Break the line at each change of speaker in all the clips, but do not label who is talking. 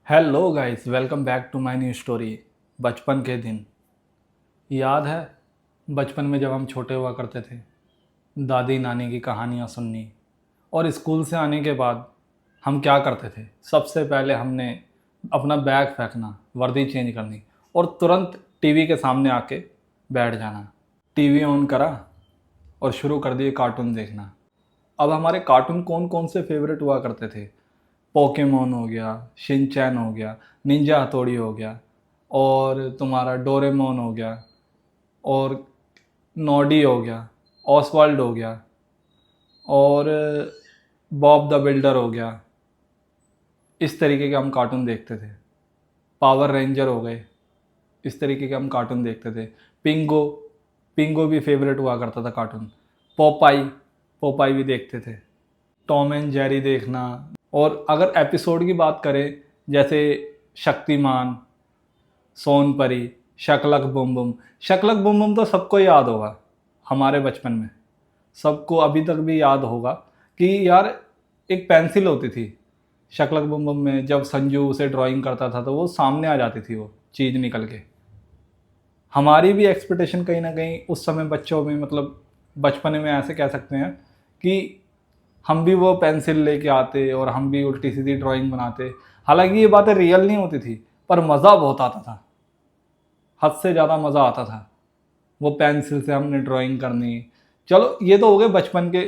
Hello guys, welcome back to my new story. बचपन के दिन याद है। बचपन में जब हम छोटे हुआ करते थे, दादी नानी की कहानियाँ सुननी और स्कूल से आने के बाद हम क्या करते थे। सबसे पहले हमने अपना बैग फेंकना, वर्दी चेंज करनी और तुरंत टीवी के सामने आके बैठ जाना। टीवी ऑन करा और शुरू कर दिए कार्टून देखना। अब हमारे कार्टून कौन कौन से फेवरेट हुआ करते थे। पोकेमोन हो गया, शिनचैन हो गया, निंजा हथौड़ी हो गया और तुम्हारा डोरेमोन हो गया और नॉडी हो गया, ऑसवाल्ड हो गया और बॉब द बिल्डर हो गया। इस तरीके के हम कार्टून देखते थे। पावर रेंजर हो गए, इस तरीके के हम कार्टून देखते थे। पिंगो, पिंगो भी फेवरेट हुआ करता था कार्टून। पोपाई, पोपाई भी देखते थे। टॉम एंड जेरी देखना। और अगर एपिसोड की बात करें, जैसे शक्तिमान, सोनपरी, शकलक बुम बुम। शकलक बुम बुम तो सबको याद होगा, हमारे बचपन में सबको अभी तक भी याद होगा कि यार एक पेंसिल होती थी शकलक बुम बुम में। जब संजू उसे ड्राइंग करता था तो वो सामने आ जाती थी, वो चीज़ निकल के। हमारी भी एक्सपेक्टेशन कहीं ना कहीं उस समय बच्चों में, मतलब बचपन में ऐसे कह सकते हैं कि हम भी वो पेंसिल लेके आते और हम भी उल्टी सीधी ड्राइंग बनाते। हालांकि ये बातें रियल नहीं होती थी, पर मज़ा बहुत आता था। हद से ज़्यादा मज़ा आता था वो पेंसिल से हमने ड्राइंग करनी। चलो ये तो हो गए बचपन के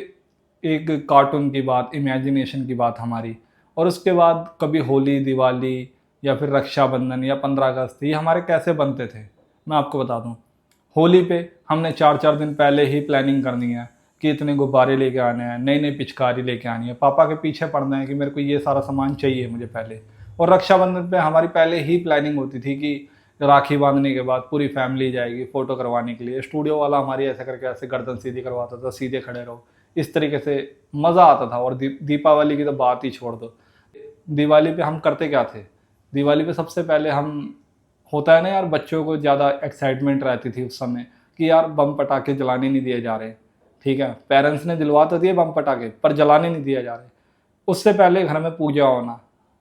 एक कार्टून की बात, इमेजिनेशन की बात हमारी। और उसके बाद कभी होली, दिवाली या फिर रक्षाबंधन या 15 अगस्त, ये हमारे कैसे बनते थे मैं आपको बता दूं। होली पे हमने 4 4 दिन पहले ही प्लानिंग करनी है कि इतने गुब्बारे लेके आने हैं, नई नई पिचकारी लेके आनी है, पापा के पीछे पड़ना है कि मेरे को ये सारा सामान चाहिए मुझे पहले। और रक्षाबंधन पे हमारी पहले ही प्लानिंग होती थी कि राखी बांधने के बाद पूरी फैमिली जाएगी फ़ोटो करवाने के लिए। स्टूडियो वाला हमारी ऐसे करके ऐसे गर्दन सीधी करवाता था, सीधे खड़े रहो, इस तरीके से मज़ा आता था। और दीपावली की तो बात ही छोड़ दो। दिवाली पे हम करते क्या थे। दिवाली पे सबसे पहले हम, होता है ना यार, बच्चों को ज़्यादा एक्साइटमेंट रहती थी उस समय कि यार बम पटाखे जलाने नहीं दिए जा रहे। ठीक है, पेरेंट्स ने दिलवा तो दिए बम पटाखे, पर जलाने नहीं दिए जा रहे। उससे पहले घर में पूजा होना,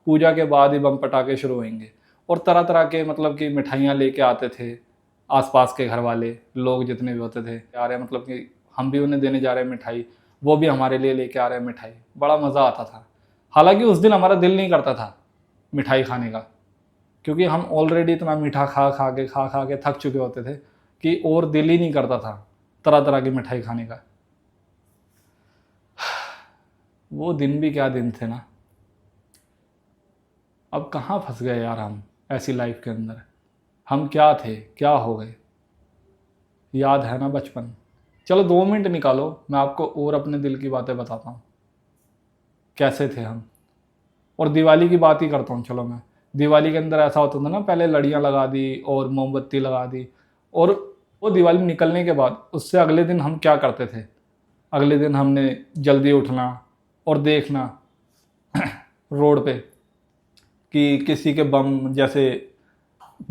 पूजा के बाद ही बम पटाखे शुरू होंगे। और तरह तरह के, मतलब कि मिठाइयाँ लेके आते थे आसपास के घर वाले लोग जितने भी होते थे आ रहे हैं, मतलब कि हम भी उन्हें देने जा रहे हैं मिठाई, वो भी हमारे लिए लेके आ रहे हैं मिठाई। बड़ा मज़ा आता था। हालांकि उस दिन हमारा दिल नहीं करता था मिठाई खाने का, क्योंकि हम ऑलरेडी इतना मीठा खा खा के थक चुके होते थे कि और दिल ही नहीं करता था तरह तरह की मिठाई खाने का। वो दिन भी क्या दिन थे ना। अब कहाँ फंस गए यार हम ऐसी लाइफ के अंदर। हम क्या थे, क्या हो गए। याद है ना बचपन। चलो 2 मिनट निकालो, मैं आपको और अपने दिल की बातें बताता हूँ कैसे थे हम। और दिवाली की बात ही करता हूँ। चलो मैं, दिवाली के अंदर ऐसा होता था ना, पहले लड़ियाँ लगा दी और मोमबत्ती लगा दी। और वो दिवाली निकलने के बाद उससे अगले दिन हम क्या करते थे। अगले दिन हमने जल्दी उठना और देखना रोड पे कि किसी के बम जैसे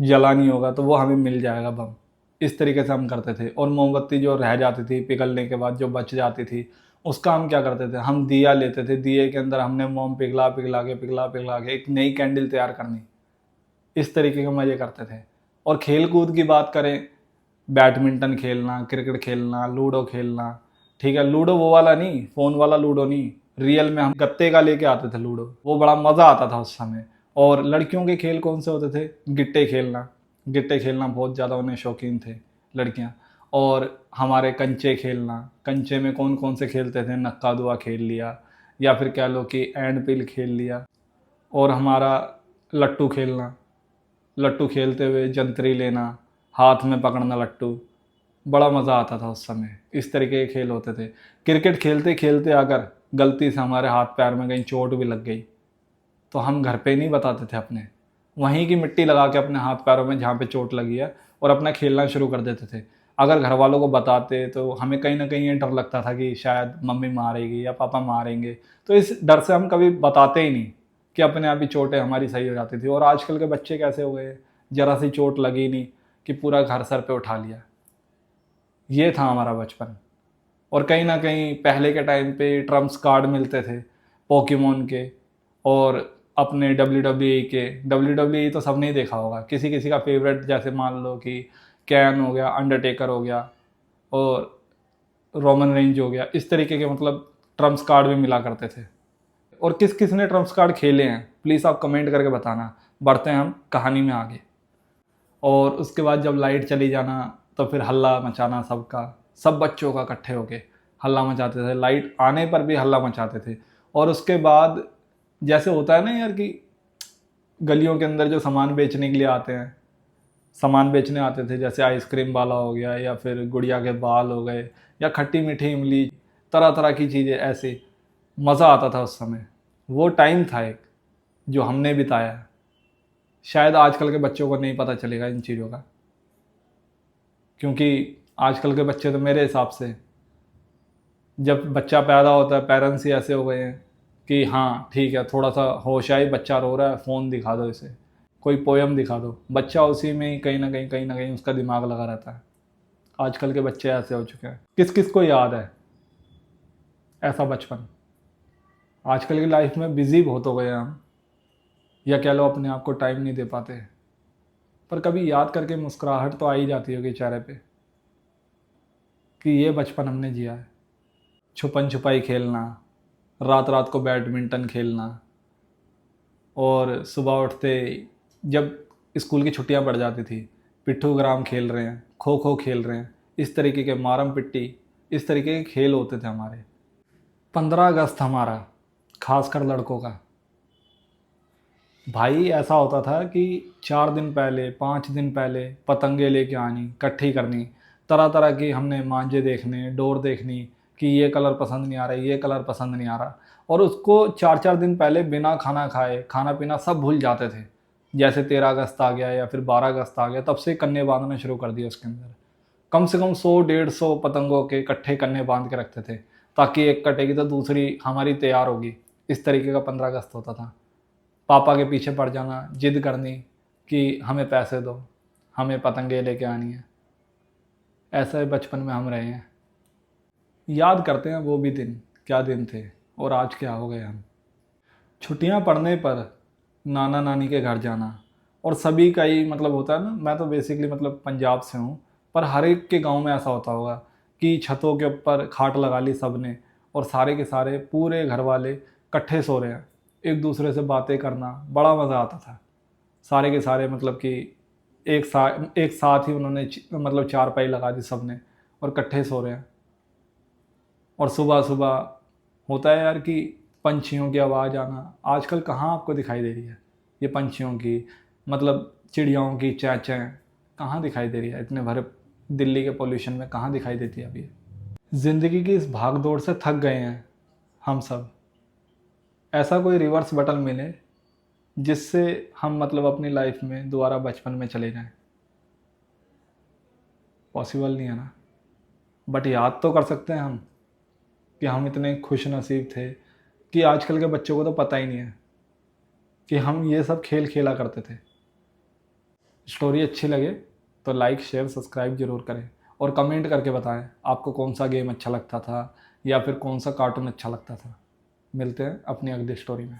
जला नहीं होगा तो वो हमें मिल जाएगा बम। इस तरीके से हम करते थे। और मोमबत्ती जो रह जाती थी पिघलने के बाद, जो बच जाती थी, उसका हम क्या करते थे, हम दिया लेते थे। दिए के अंदर हमने मोम पिघला पिघला के एक नई कैंडल तैयार करनी। इस तरीके के मज़े करते थे। और खेल कूद की बात करें, बैडमिंटन खेलना, क्रिकेट खेलना, लूडो खेलना। ठीक है, लूडो वो वाला नहीं, फ़ोन वाला लूडो नहीं, रियल में हम गत्ते का लेके आते थे लूडो। वो बड़ा मज़ा आता था उस समय। और लड़कियों के खेल कौन से होते थे, गिट्टे खेलना। गिट्टे खेलना बहुत ज़्यादा उन्हें शौकीन थे लड़कियाँ। और हमारे कंचे खेलना। कंचे में कौन कौन से खेलते थे, नक्का दुआ खेल लिया या फिर कह लो कि एंड पिल खेल लिया। और हमारा लट्टू खेलना। लट्टू खेलते हुए जंतरी लेना, हाथ में पकड़ना लट्टू। बड़ा मज़ा आता था उस समय। इस तरीके के खेल होते थे। क्रिकेट खेलते खेलते अगर गलती से हमारे हाथ पैर में कहीं चोट भी लग गई तो हम घर पे नहीं बताते थे अपने, वहीं की मिट्टी लगा के अपने हाथ पैरों में जहाँ पे चोट लगी है और अपना खेलना शुरू कर देते थे। अगर घर वालों को बताते तो हमें कहीं ना कहीं ये डर लगता था कि शायद मम्मी मारेगी या पापा मारेंगे। तो इस डर से हम कभी बताते ही नहीं कि अपने आप ही चोटें हमारी सही हो जाती थी। और आजकल के बच्चे कैसे हो गए, ज़रा सी चोट लगी नहीं कि पूरा घर सर पे उठा लिया। ये था हमारा बचपन। और कहीं ना कहीं पहले के टाइम पे ट्रम्प्स कार्ड मिलते थे पोकेमोन के। और अपने WWE के, WWE तो सबने ही देखा होगा, किसी किसी का फेवरेट, जैसे मान लो कि कैन हो गया, अंडरटेकर हो गया और रोमन रेंज हो गया, इस तरीके के मतलब ट्रम्प्स कार्ड भी मिला करते थे। और किस किस ने ट्रम्प्स कार्ड खेले हैं प्लीज़ आप कमेंट करके बताना। बढ़ते हैं हम कहानी में आगे। और उसके बाद जब लाइट चली जाना तो फिर हल्ला मचाना सबका, सब बच्चों का इकट्ठे होके हल्ला मचाते थे, लाइट आने पर भी हल्ला मचाते थे। और उसके बाद जैसे होता है ना यार कि गलियों के अंदर जो सामान बेचने के लिए आते हैं, सामान बेचने आते थे, जैसे आइसक्रीम वाला हो गया या फिर गुड़िया के बाल हो गए या खट्टी मीठी इमली, तरह तरह की चीज़ें, ऐसे मज़ा आता था उस समय। वो टाइम था एक जो हमने बिताया है। शायद आजकल के बच्चों को नहीं पता चलेगा इन चीज़ों का, क्योंकि आजकल के बच्चे तो मेरे हिसाब से जब बच्चा पैदा होता है पेरेंट्स ही ऐसे हो गए हैं कि हाँ ठीक है, थोड़ा सा होश आई, बच्चा रो रहा है, फ़ोन दिखा दो इसे, कोई पोयम दिखा दो, बच्चा उसी में ही कहीं ना कहीं उसका दिमाग लगा रहता है। आजकल के बच्चे ऐसे हो चुके हैं। किस किस को याद है ऐसा बचपन? आजकल की लाइफ में बिज़ी बहुत हो गए हैं हम, या कह लो अपने आप को टाइम नहीं दे पाते। पर कभी याद करके मुस्कुराहट तो आ ही जाती होगी चेहरे पे कि ये बचपन हमने जिया है। छुपन छुपाई खेलना, रात रात को बैडमिंटन खेलना, और सुबह उठते जब स्कूल की छुट्टियां पड़ जाती थी, पिट्ठू ग्राम खेल रहे हैं, खो खो खेल रहे हैं, इस तरीके के मारम पिट्टी, इस तरीके के खेल होते थे हमारे। 15 अगस्त हमारा खासकर लड़कों का भाई ऐसा होता था कि 4 दिन पहले 5 दिन पहले पतंगे लेके आनी, इकट्ठी करनी, तरह तरह की हमने मांझे देखने, डोर देखनी कि ये कलर पसंद नहीं आ रहा, ये कलर पसंद नहीं आ रहा, और उसको 4 4 दिन पहले बिना खाना खाए खाना पीना सब भूल जाते थे। जैसे 13 अगस्त आ गया या फिर 12 अगस्त आ गया, तब से कन्ने बांधना शुरू कर दिया। उसके अंदर कम से कम 100 150 पतंगों के इकट्ठे कन्ने बांध के रखते थे, ताकि एक कटेगी तो दूसरी हमारी तैयार होगी। इस तरीके का 15 अगस्त होता था। पापा के पीछे पड़ जाना, जिद करनी कि हमें पैसे दो, हमें पतंगे लेके आनी है। ऐसा ही बचपन में हम रहे हैं। याद करते हैं वो भी दिन, क्या दिन थे और आज क्या हो गए हम। छुट्टियां पड़ने पर नाना नानी के घर जाना, और सभी का ही मतलब होता है ना, मैं तो बेसिकली मतलब पंजाब से हूँ, पर हर एक के गांव में ऐसा होता होगा कि छतों के ऊपर खाट लगा ली सब ने, और सारे के सारे पूरे घर वाले इकट्ठे सो रहे हैं, एक दूसरे से बातें करना, बड़ा मज़ा आता था। सारे के सारे मतलब कि एक साथ ही उन्होंने मतलब चारपाई लगा दी सब ने, और इकट्ठे सो रहे हैं। और सुबह सुबह होता है यार कि पंछियों की आवाज़ आना, आजकल कहाँ आपको दिखाई दे रही है ये पंछियों की, मतलब चिड़ियाओं की चैं चैं, कहाँ दिखाई दे रही है इतने भरे दिल्ली के पोल्यूशन में, कहाँ दिखाई देती है अभी। ज़िंदगी की इस भाग दौड़ से थक गए हैं हम सब। ऐसा कोई रिवर्स बटन मिले जिससे हम मतलब अपनी लाइफ में दोबारा बचपन में चले जाएं। पॉसिबल नहीं है ना, बट याद तो कर सकते हैं हम कि हम इतने खुश नसीब थे कि आजकल के बच्चों को तो पता ही नहीं है कि हम ये सब खेल खेला करते थे। स्टोरी अच्छी लगे तो लाइक शेयर सब्सक्राइब ज़रूर करें, और कमेंट करके बताएं आपको कौन सा गेम अच्छा लगता था या फिर कौन सा कार्टून अच्छा लगता था। मिलते हैं अपनी अगली स्टोरी में।